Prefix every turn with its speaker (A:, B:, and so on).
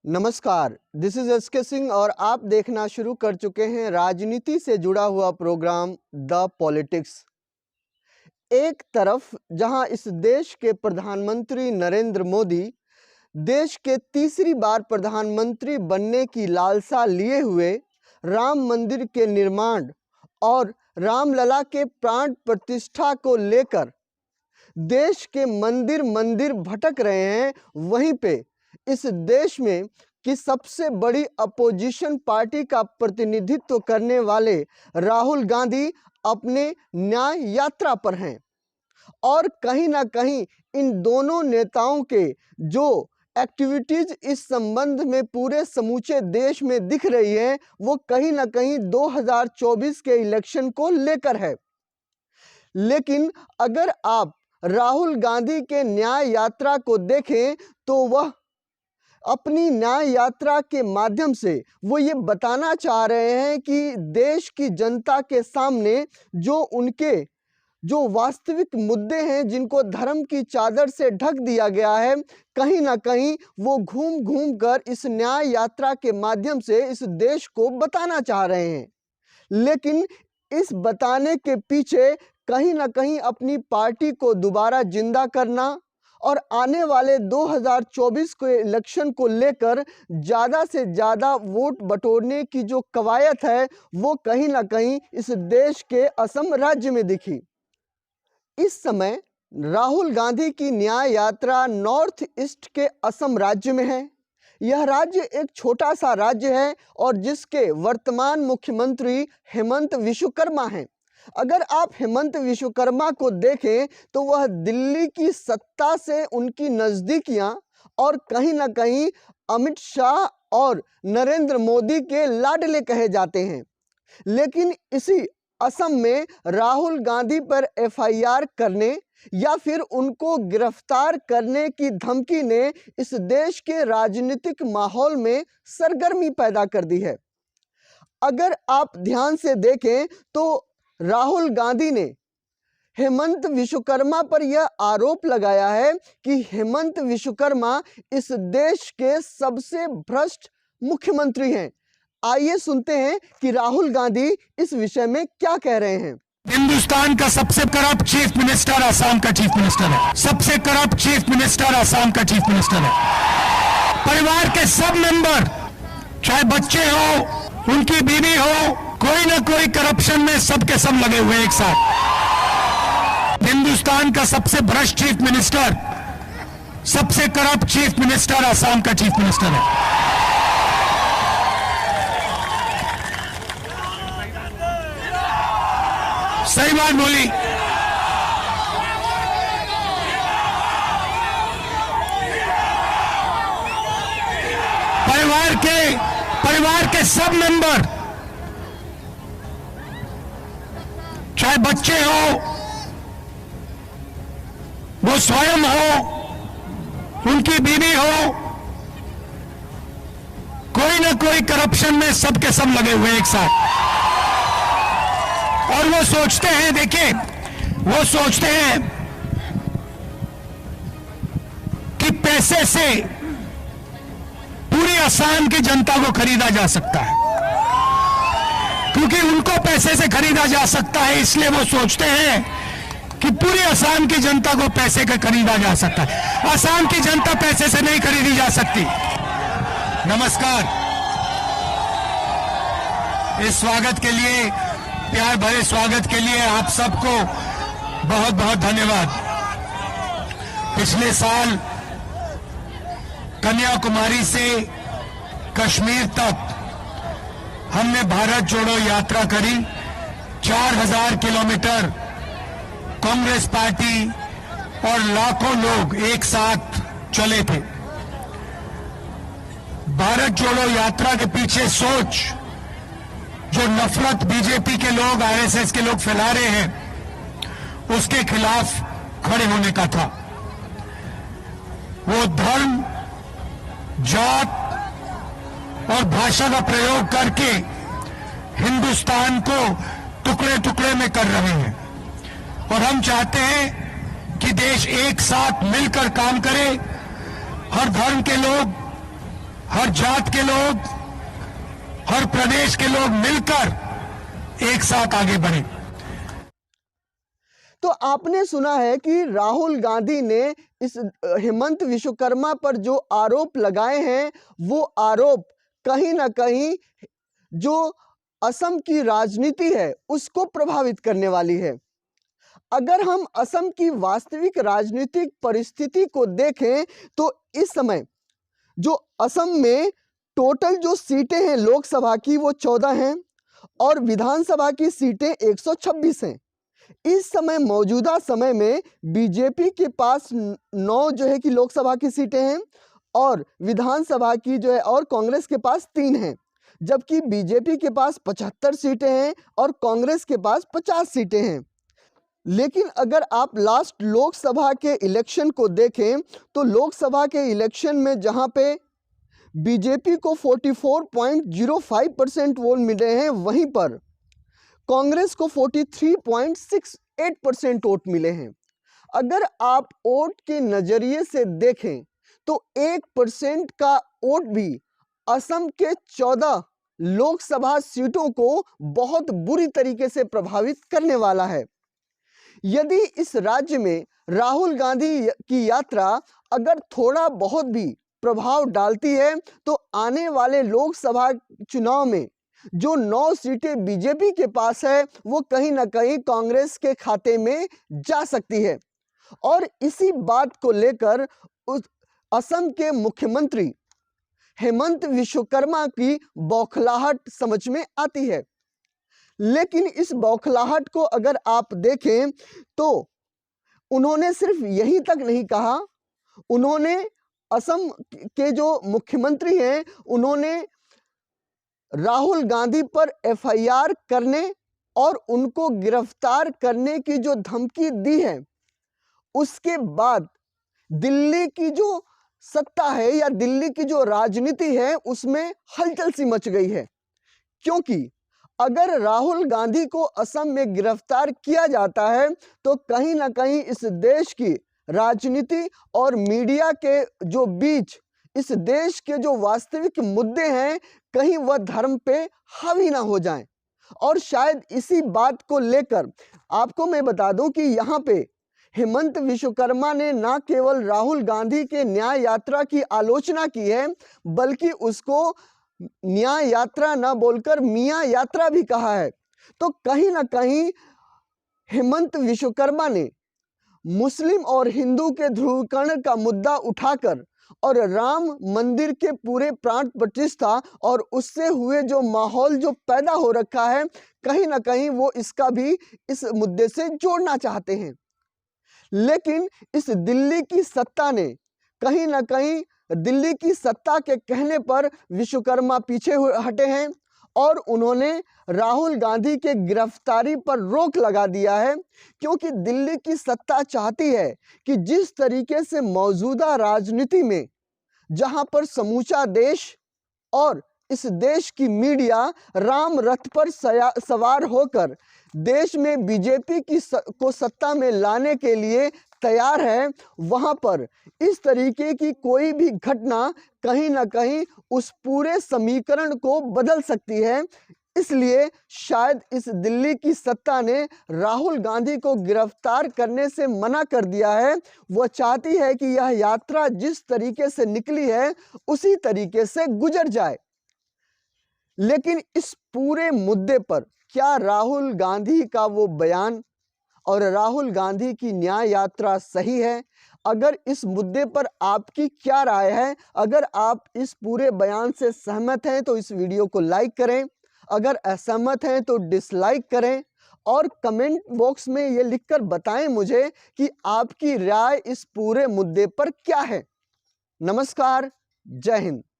A: नमस्कार, this is S के सिंह और आप देखना शुरू कर चुके हैं राजनीति से जुड़ा हुआ प्रोग्राम द पॉलिटिक्स। एक तरफ जहां इस देश के प्रधानमंत्री नरेंद्र मोदी देश के तीसरी बार प्रधानमंत्री बनने की लालसा लिए हुए राम मंदिर के निर्माण और रामलला के प्राण प्रतिष्ठा को लेकर देश के मंदिर मंदिर भटक रहे हैं, वहीं पे इस देश में कि सबसे बड़ी अपोजिशन पार्टी का प्रतिनिधित्व करने वाले राहुल गांधी अपने न्याय यात्रा पर हैं और कहीं ना कहीं इन दोनों नेताओं के जो एक्टिविटीज इस संबंध में पूरे समूचे देश में दिख रही है वो कहीं ना कहीं 2024 के इलेक्शन को लेकर है। लेकिन अगर आप राहुल गांधी के न्याय यात्रा को देखें तो वह अपनी न्याय यात्रा के माध्यम से वो ये बताना चाह रहे हैं कि देश की जनता के सामने जो उनके जो वास्तविक मुद्दे हैं जिनको धर्म की चादर से ढक दिया गया है, कहीं ना कहीं वो घूम घूम कर इस न्याय यात्रा के माध्यम से इस देश को बताना चाह रहे हैं। लेकिन इस बताने के पीछे कहीं ना कहीं अपनी पार्टी को दोबारा जिंदा करना और आने वाले 2024 के इलेक्शन को लेकर ज़्यादा से ज़्यादा वोट बटोरने की जो कवायद है वो कहीं ना कहीं इस देश के असम राज्य में दिखी। इस समय राहुल गांधी की न्याय यात्रा नॉर्थ ईस्ट के असम राज्य में है। यह राज्य एक छोटा सा राज्य है और जिसके वर्तमान मुख्यमंत्री हेमंत विश्वकर्मा हैं। अगर आप हेमंत विश्वकर्मा को देखें तो वह दिल्ली की सत्ता से उनकी नज़दीकियां और कहीं ना कहीं अमित शाह और नरेंद्र मोदी के लाडले कहे जाते हैं। लेकिन इसी असम में राहुल गांधी पर एफआईआर करने या फिर उनको गिरफ्तार करने की धमकी ने इस देश के राजनीतिक माहौल में सरगर्मी पैदा कर दी है। अगर आप ध्यान से देखें तो राहुल गांधी ने हेमंत विश्वकर्मा पर यह आरोप लगाया है कि हेमंत विश्वकर्मा इस देश के सबसे भ्रष्ट मुख्यमंत्री हैं। आइए सुनते हैं कि राहुल गांधी इस विषय में क्या कह रहे हैं।
B: हिंदुस्तान का सबसे करप्ट चीफ मिनिस्टर आसाम का चीफ मिनिस्टर है। सबसे करप्ट चीफ मिनिस्टर आसाम का चीफ मिनिस्टर है। परिवार के सब मेंबर, चाहे बच्चे हो, उनकी बीवी हो, कोई ना कोई करप्शन में सबके सब लगे हुए एक साथ। हिंदुस्तान का सबसे भ्रष्ट चीफ मिनिस्टर, सबसे करप्ट चीफ मिनिस्टर आसाम का चीफ मिनिस्टर है। सही बात बोली। परिवार के सब मेंबर, चाहे बच्चे हो, वो स्वयं हो, उनकी बीवी हो, कोई ना कोई करप्शन में सबके सब लगे हुए एक साथ। और वो सोचते हैं, देखिए, वो सोचते हैं कि पैसे से पूरी असम की जनता को खरीदा जा सकता है, क्योंकि उनको पैसे से खरीदा जा सकता है, इसलिए वो सोचते हैं कि पूरी असम की जनता को पैसे का खरीदा जा सकता है। असम की जनता पैसे से नहीं खरीदी जा सकती। नमस्कार। इस स्वागत के लिए, प्यार भरे स्वागत के लिए आप सबको बहुत बहुत धन्यवाद। पिछले साल कन्याकुमारी से कश्मीर तक हमने भारत जोड़ो यात्रा करी। 4000 किलोमीटर कांग्रेस पार्टी और लाखों लोग एक साथ चले थे। भारत जोड़ो यात्रा के पीछे सोच जो नफरत बीजेपी के लोग, आरएसएस के लोग फैला रहे हैं, उसके खिलाफ खड़े होने का था। वो धर्म, जात और भाषा का प्रयोग करके हिंदुस्तान को टुकड़े टुकड़े में कर रहे हैं और हम चाहते हैं कि देश एक साथ मिलकर काम करे। हर धर्म के लोग, हर हर जात के लोग, हर प्रदेश के लोग मिलकर एक साथ आगे बढ़े।
A: तो आपने सुना है कि राहुल गांधी ने इस हेमंत विश्वकर्मा पर जो आरोप लगाए हैं, वो आरोप कहीं ना कहीं जो असम की राजनीति है उसको प्रभावित करने वाली है। अगर हम असम की वास्तविक राजनीतिक परिस्थिति को देखें तो इस समय जो असम में टोटल जो सीटें हैं लोकसभा की वो 14 हैं और विधानसभा की सीटें 126 हैं। इस समय मौजूदा समय में बीजेपी के पास 9 जो है कि लोकसभा की सीटें हैं और विधानसभा की जो है और कांग्रेस के पास 3 हैं, जबकि बीजेपी के पास 75 सीटें हैं और कांग्रेस के पास 50 सीटें हैं। लेकिन अगर आप लास्ट लोकसभा के इलेक्शन को देखें तो लोकसभा के इलेक्शन में जहां पे बीजेपी को 44.05% वोट मिले हैं, वहीं पर कांग्रेस को 43.68% वोट मिले हैं। अगर आप वोट के नजरिए से देखें तो 1% का वोट भी असम के 14 लोकसभा सीटों को बहुत बुरी तरीके से प्रभावित करने वाला है। यदि इस राज्य में राहुल गांधी की यात्रा अगर थोड़ा बहुत भी प्रभाव डालती है तो आने वाले लोकसभा चुनाव में जो 9 सीटें बीजेपी के पास है वो कहीं ना कहीं कांग्रेस के खाते में जा सकती है। और इसी बात को लेकर असम के मुख्यमंत्री हेमंत विश्वकर्मा की बौखलाहट समझ में आती है। लेकिन इस बौखलाहट को अगर आप देखें तो उन्होंने सिर्फ यहीं तक नहीं कहा, उन्होंने असम के जो मुख्यमंत्री हैं उन्होंने राहुल गांधी पर एफआईआर करने और उनको गिरफ्तार करने की जो धमकी दी है, उसके बाद दिल्ली की जो सत्ता है या दिल्ली की जो राजनीति है उसमें हलचल सी मच गई है। क्योंकि अगर राहुल गांधी को असम में गिरफ्तार किया जाता है तो कहीं ना कहीं इस देश की राजनीति और मीडिया के जो बीच इस देश के जो वास्तविक मुद्दे हैं कहीं वह धर्म पे हावी ना हो जाएं। और शायद इसी बात को लेकर आपको मैं बता दूं कि यहाँ पे हेमंत विश्वकर्मा ने ना केवल राहुल गांधी के न्याय यात्रा की आलोचना की है बल्कि उसको न्याय यात्रा ना बोलकर मियां यात्रा भी कहा है। तो कहीं ना कहीं हेमंत विश्वकर्मा ने मुस्लिम और हिंदू के ध्रुवीकरण का मुद्दा उठाकर और राम मंदिर के पूरे प्राण प्रतिष्ठा और उससे हुए जो माहौल जो पैदा हो रखा है, कहीं ना कहीं वो इसका भी इस मुद्दे से जोड़ना चाहते हैं। लेकिन इस दिल्ली की सत्ता ने कहीं ना कहीं दिल्ली की सत्ता के कहने पर विश्वकर्मा पीछे हटे हैं और उन्होंने राहुल गांधी के गिरफ्तारी पर रोक लगा दिया है। क्योंकि दिल्ली की सत्ता चाहती है कि जिस तरीके से मौजूदा राजनीति में जहां पर समूचा देश और इस देश की मीडिया राम रथ पर सवार होकर देश में बीजेपी को सत्ता में लाने के लिए तैयार है, वहां पर इस तरीके की कोई भी घटना कहीं ना कहीं उस पूरे समीकरण को बदल सकती है। इसलिए शायद इस दिल्ली की सत्ता ने राहुल गांधी को गिरफ्तार करने से मना कर दिया है। वह चाहती है कि यह यात्रा जिस तरीके से निकली है उसी तरीके से गुजर जाए। लेकिन इस पूरे मुद्दे पर क्या राहुल गांधी का वो बयान और राहुल गांधी की न्याय यात्रा सही है? अगर इस मुद्दे पर आपकी क्या राय है? अगर आप इस पूरे बयान से सहमत हैं तो इस वीडियो को लाइक करें, अगर असहमत हैं तो डिसलाइक करें और कमेंट बॉक्स में ये लिखकर बताएं मुझे कि आपकी राय इस पूरे मुद्दे पर क्या है। नमस्कार, जय हिंद।